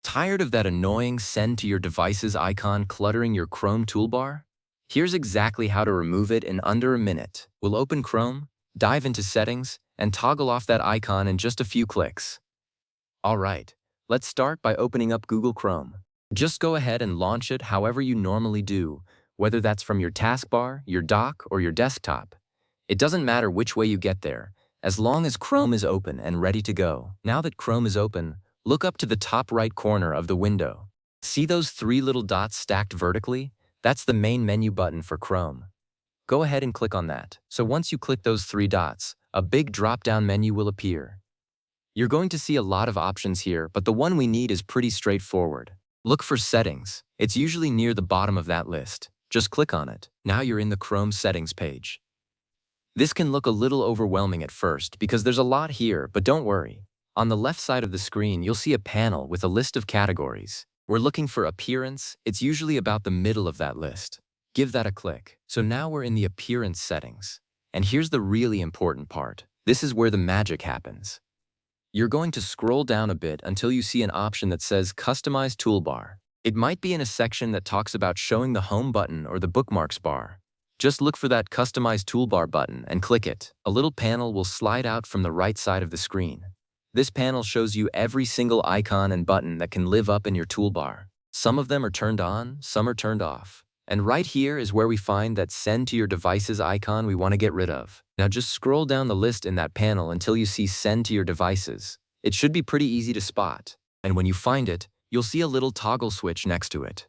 Tired of that annoying send to your devices icon cluttering your Chrome toolbar? Here's exactly how to remove it in under a minute. We'll open Chrome, dive into settings, and toggle off that icon in just a few clicks. Alright, let's start by opening up Google Chrome. Just go ahead and launch it however you normally do, whether that's from your taskbar, your dock, or your desktop. It doesn't matter which way you get there, as long as Chrome is open and ready to go. Now that Chrome is open, look up to the top right corner of the window. See those three little dots stacked vertically? That's the main menu button for Chrome. Go ahead and click on that. So once you click those three dots, a big drop-down menu will appear. You're going to see a lot of options here, but the one we need is pretty straightforward. Look for Settings. It's usually near the bottom of that list. Just click on it. Now you're in the Chrome Settings page. This can look a little overwhelming at first because there's a lot here, but don't worry. On the left side of the screen, you'll see a panel with a list of categories. We're looking for Appearance. It's usually about the middle of that list. Give that a click. So now we're in the Appearance settings. And here's the really important part. This is where the magic happens. You're going to scroll down a bit until you see an option that says Customize Toolbar. It might be in a section that talks about showing the Home button or the Bookmarks bar. Just look for that Customize Toolbar button and click it. A little panel will slide out from the right side of the screen. This panel shows you every single icon and button that can live up in your toolbar. Some of them are turned on, some are turned off. And right here is where we find that Send to your devices icon we want to get rid of. Now just scroll down the list in that panel until you see Send to your devices. It should be pretty easy to spot. And when you find it, you'll see a little toggle switch next to it.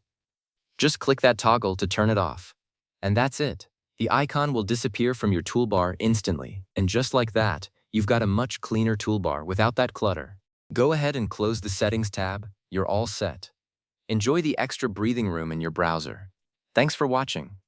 Just click that toggle to turn it off. And that's it. The icon will disappear from your toolbar instantly. And just like that, you've got a much cleaner toolbar without that clutter. Go ahead and close the Settings tab. You're all set. Enjoy the extra breathing room in your browser. Thanks for watching.